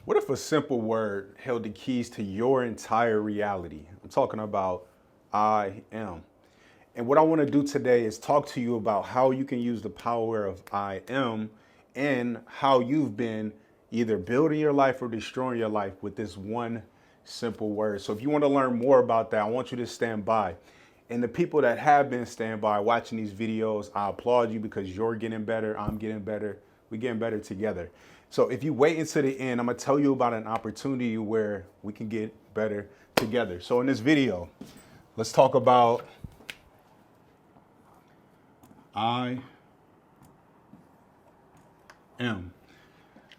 What if a simple word held the keys to your entire reality? I'm talking about I am. And what I want to do today is talk to you about how you can use the power of I am and how you've been either building your life or destroying your life with this one simple word. So if you want to learn more about that, I want you to stand by. And the people that have been standing by watching these videos, I applaud you because you're getting better. I'm getting better. We're getting better together. So if you wait until the end, I'm going to tell you about an opportunity where we can get better together. So in this video, let's talk about I am.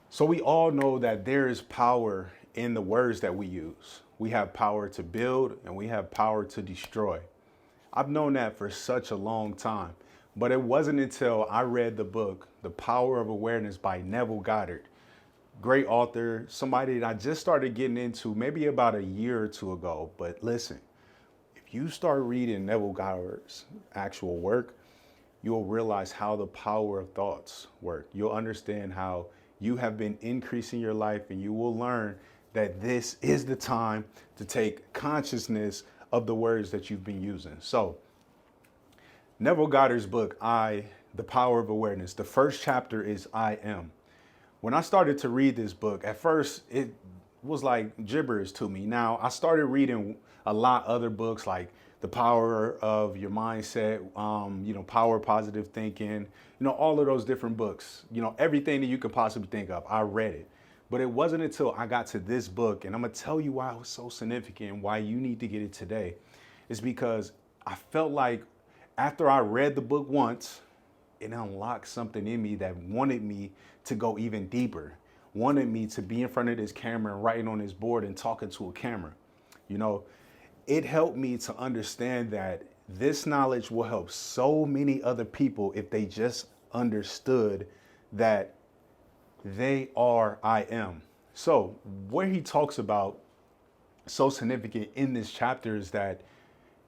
So we all know that there is power in the words that we use. We have power to build and we have power to destroy. I've known that for such a long time, but it wasn't until I read the book, The Power of Awareness by Neville Goddard. Great author, somebody that I just started getting into maybe about a year or two ago. But listen, if you start reading Neville Goddard's actual work, you'll realize how the power of thoughts work. You'll understand how you have been increasing your life, and you will learn that this is the time to take consciousness of the words that you've been using. So Neville Goddard's book, The Power of Awareness, the first chapter is I am. When I started to read this book, at first it was like gibberish to me. Now I started reading a lot other books like The Power of Your Mindset, Power of Positive Thinking, all of those different books, everything that you could possibly think of. I read it. But it wasn't until I got to this book, and I'm going to tell you why it was so significant and why you need to get it today, is because I felt like after I read the book once, it unlocked something in me that wanted me to go even deeper, wanted me to be in front of this camera and writing on this board and talking to a camera. It helped me to understand that this knowledge will help so many other people if they just understood that they are I am. So where he talks about so significant in this chapter is that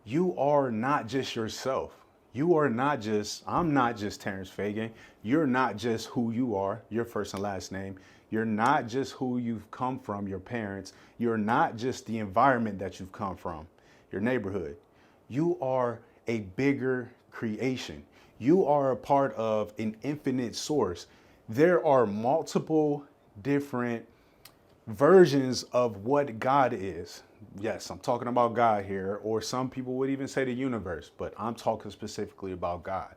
you are not just yourself. You are not just, I'm not just Terrence Feagin. You're not just who you are, your first and last name. You're not just who you've come from, your parents. You're not just the environment that you've come from, your neighborhood. You are a bigger creation. You are a part of an infinite source. There are multiple different versions of what God is. Yes, I'm talking about God here, or some people would even say the universe, but I'm talking specifically about God.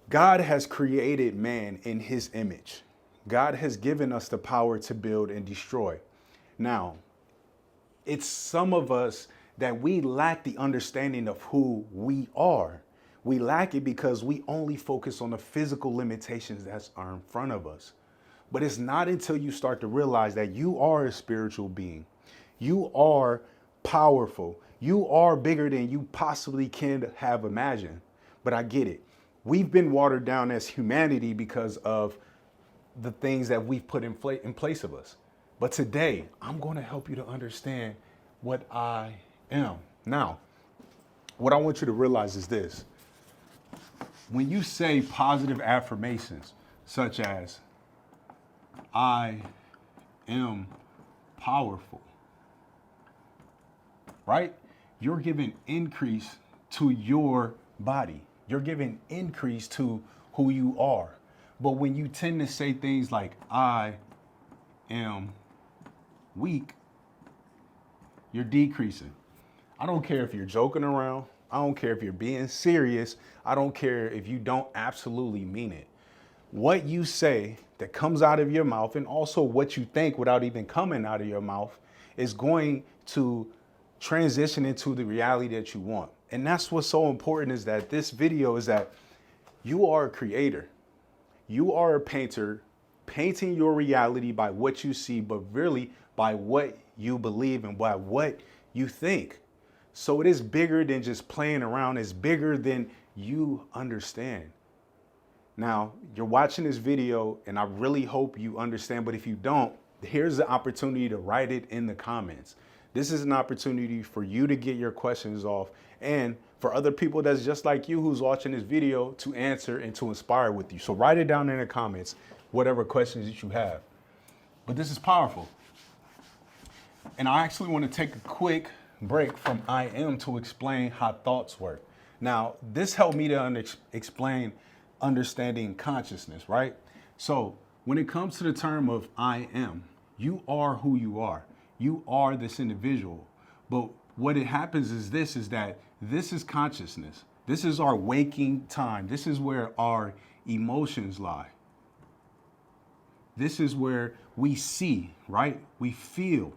God has created man in his image. God has given us the power to build and destroy. Now, it's some of us that we lack the understanding of who we are. We lack it because we only focus on the physical limitations that are in front of us. But it's not until you start to realize that you are a spiritual being. You are powerful. You are bigger than you possibly can have imagined. But I get it. We've been watered down as humanity because of the things that we've put in place of us. But today, I'm going to help you to understand what I am. Now, what I want you to realize is this. When you say positive affirmations, such as, I am powerful, right? You're giving increase to your body. You're giving increase to who you are. But when you tend to say things like, I am weak, you're decreasing. I don't care if you're joking around. I don't care if you're being serious. I don't care if you don't absolutely mean it. What you say that comes out of your mouth, and also what you think without even coming out of your mouth, is going to transition into the reality that you want. And that's what's so important, is that this video is that you are a creator. You are a painter, painting your reality by what you see, but really by what you believe and by what you think. So it is bigger than just playing around. It's bigger than you understand. Now, you're watching this video, and I really hope you understand. But if you don't, here's the opportunity to write it in the comments. This is an opportunity for you to get your questions off, and for other people that's just like you who's watching this video to answer and to inspire with you. So write it down in the comments, whatever questions that you have. But this is powerful. And I actually want to take a quick break from I am to explain how thoughts work. Now, this helped me to explain understanding consciousness, right? So when it comes to the term of I am, you are who you are. You are this individual. But what it happens is this, is that this is consciousness. This is our waking time. This is where our emotions lie. This is where we see, right? We feel.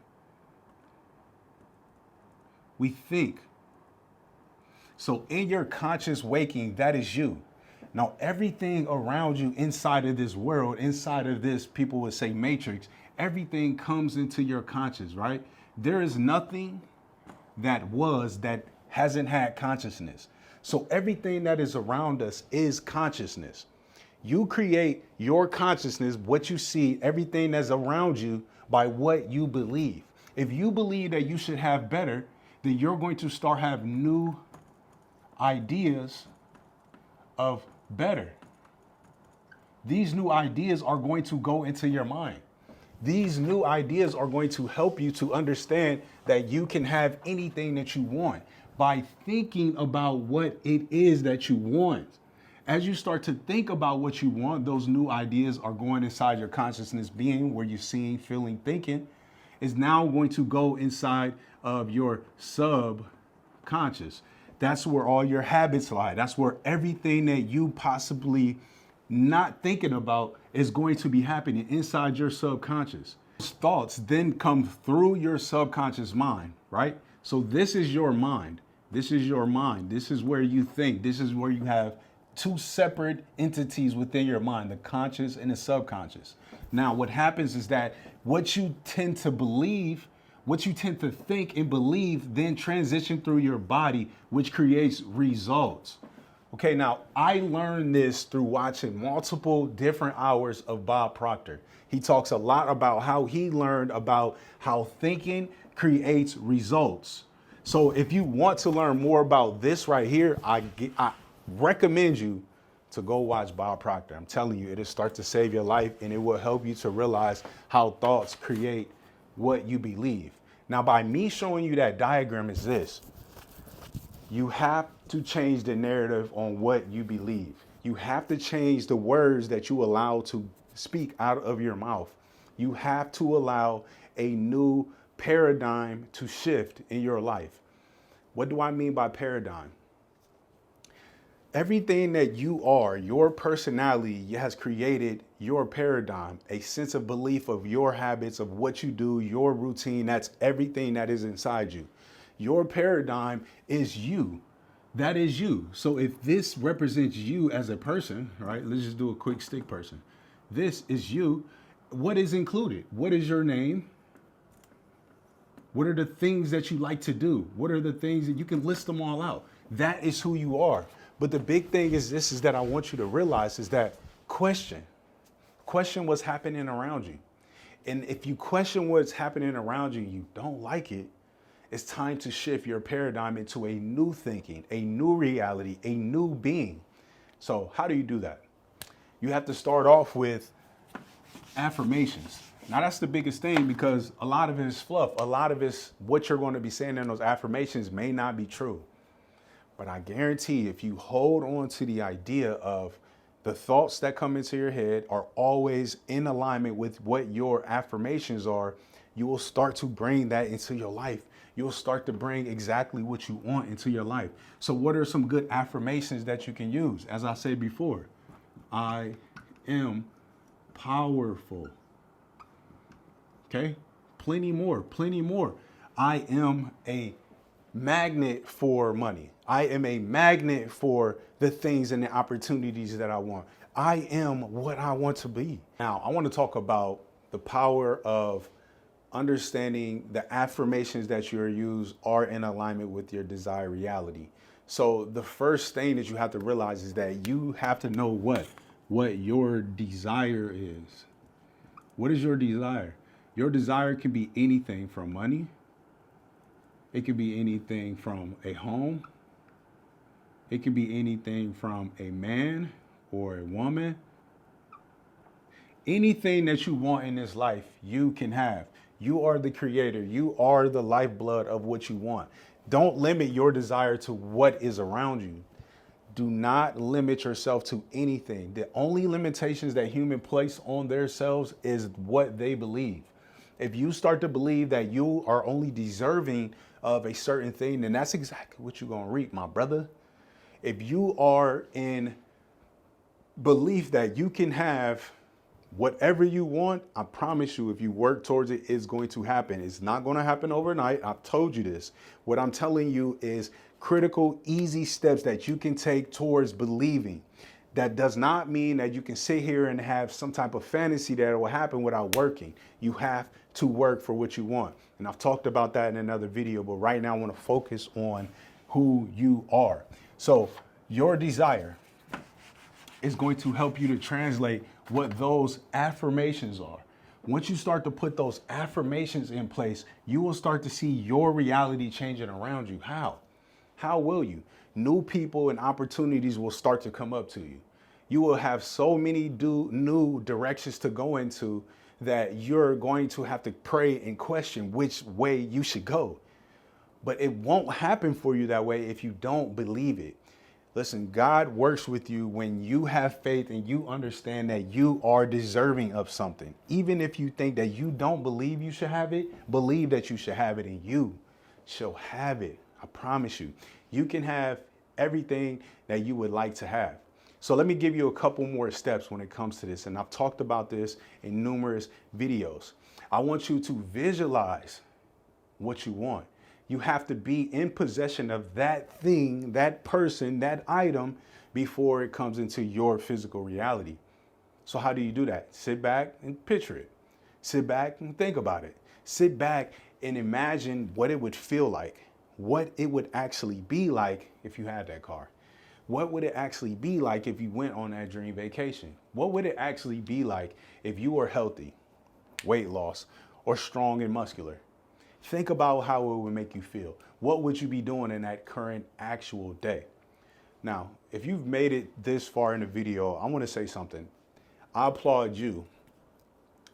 We think. So in your conscious waking, that is you. Now, everything around you inside of this world, inside of this, people would say matrix, everything comes into your conscious, right? There is nothing that hasn't had consciousness. So everything that is around us is consciousness. You create your consciousness, what you see, everything that's around you by what you believe. If you believe that you should have better, then you're going to start have new ideas of better. These new ideas are going to go into your mind. These new ideas are going to help you to understand that you can have anything that you want by thinking about what it is that you want. As you start to think about what you want, those new ideas are going inside your consciousness being, where you're seeing, feeling, thinking, is now going to go inside of your subconscious. That's where all your habits lie. That's where everything that you possibly not thinking about is going to be happening inside your subconscious. Thoughts then come through your subconscious mind, right? So this is your mind. This is your mind. This is where you think. This is where you have two separate entities within your mind, the conscious and the subconscious. Now, what happens is that what you tend to believe, what you tend to think and believe, then transition through your body, which creates results. Okay, now I learned this through watching multiple different hours of Bob Proctor. He talks a lot about how he learned about how thinking creates results. So if you want to learn more about this right here, I recommend you to go watch Bob Proctor. I'm telling you, it'll start to save your life, and it will help you to realize how thoughts create what you believe. Now, by me showing you that diagram is this. You have to change the narrative on what you believe. You have to change the words that you allow to speak out of your mouth. You have to allow a new paradigm to shift in your life. What do I mean by paradigm? Everything that you are, your personality has created your paradigm, a sense of belief of your habits, of what you do, your routine. That's everything that is inside you. Your paradigm is you. That is you. So if this represents you as a person, right? Let's just do a quick stick person. This is you. What is included? What is your name? What are the things that you like to do? What are the things that you can list them all out? That is who you are. But the big thing is this, is that I want you to realize is that question what's happening around you. And if you question what's happening around you, you don't like it, it's time to shift your paradigm into a new thinking, a new reality, a new being. So how do you do that? You have to start off with affirmations. Now that's the biggest thing, because a lot of it is fluff. A lot of it's what you're going to be saying in those affirmations may not be true. But I guarantee if you hold on to the idea of the thoughts that come into your head are always in alignment with what your affirmations are, you will start to bring that into your life. You'll start to bring exactly what you want into your life. So what are some good affirmations that you can use? As I said before, I am powerful. Okay, plenty more. I am a magnet for money. I am a magnet for the things and the opportunities that I want. I am what I want to be. Now, I want to talk about the power of understanding the affirmations that you use are in alignment with your desired reality. So the first thing that you have to realize is that you have to know what your desire is. What is your desire? Your desire can be anything from money. It could be anything from a home. It could be anything from a man or a woman. Anything that you want in this life, you can have. You are the creator. You are the lifeblood of what you want. Don't limit your desire to what is around you. Do not limit yourself to anything. The only limitations that humans place on themselves is what they believe. If you start to believe that you are only deserving of a certain thing, then that's exactly what you're going to reap, my brother. If you are in belief that you can have whatever you want, I promise you, if you work towards it, it's going to happen. It's not going to happen overnight. I've told you this. What I'm telling you is critical, easy steps that you can take towards believing. That does not mean that you can sit here and have some type of fantasy that it will happen without working. You have to work for what you want. And I've talked about that in another video, but right now I want to focus on who you are. So your desire is going to help you to translate what those affirmations are. Once you start to put those affirmations in place, you will start to see your reality changing around you. How? How will you? New people and opportunities will start to come up to you. You will have so many new directions to go into that you're going to have to pray and question which way you should go. But it won't happen for you that way if you don't believe it. Listen, God works with you when you have faith and you understand that you are deserving of something. Even if you think that you don't believe you should have it, believe that you should have it and you shall have it. I promise you, you can have everything that you would like to have. So let me give you a couple more steps when it comes to this. And I've talked about this in numerous videos. I want you to visualize what you want. You have to be in possession of that thing, that person, that item before it comes into your physical reality. So how do you do that? Sit back and picture it. Sit back and think about it. Sit back and imagine what it would feel like, what it would actually be like if you had that car. What would it actually be like if you went on that dream vacation? What would it actually be like if you were healthy, weight loss, or strong and muscular? Think about how it would make you feel. What would you be doing in that current actual day? Now, if you've made it this far in the video, I want to say something. I applaud you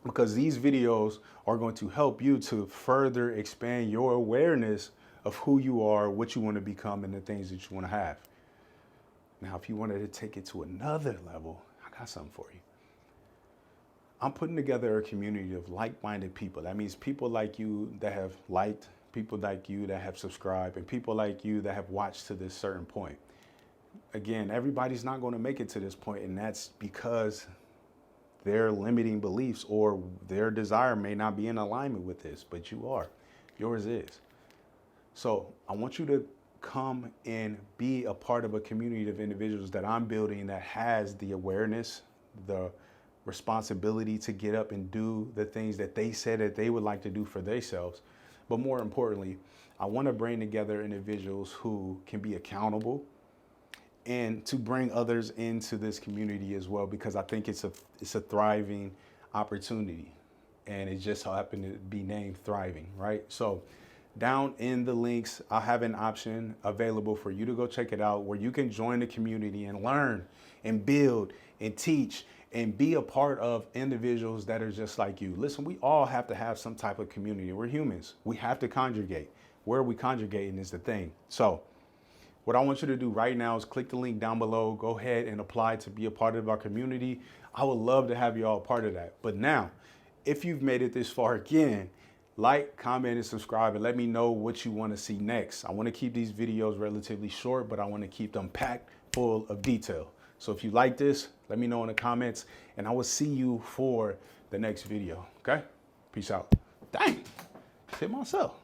because these videos are going to help you to further expand your awareness of who you are, what you want to become, and the things that you want to have. Now, if you wanted to take it to another level, I got something for you. I'm putting together a community of like-minded people. That means people like you that have liked, people like you that have subscribed, and people like you that have watched to this certain point. Again, everybody's not going to make it to this point, and that's because their limiting beliefs or their desire may not be in alignment with this, but you are. Yours is. So I want you to come and be a part of a community of individuals that I'm building that has the awareness, the responsibility to get up and do the things that they said that they would like to do for themselves. But more importantly, I want to bring together individuals who can be accountable and to bring others into this community as well, because I think it's a thriving opportunity, and it just happened to be named Thriving, right? So down in the links, I'll have an option available for you to go check it out where you can join the community and learn and build and teach and be a part of individuals that are just like you. Listen, we all have to have some type of community. We're humans. We have to congregate. Where we congregating is the thing. So what I want you to do right now is click the link down below. Go ahead and apply to be a part of our community. I would love to have you all part of that. But now, if you've made it this far, again, like, comment, and subscribe, and let me know what you want to see next. I want to keep these videos relatively short, but I want to keep them packed full of detail. So if you like this, let me know in the comments, and I will see you for the next video, okay? Peace out. Dang, hit myself.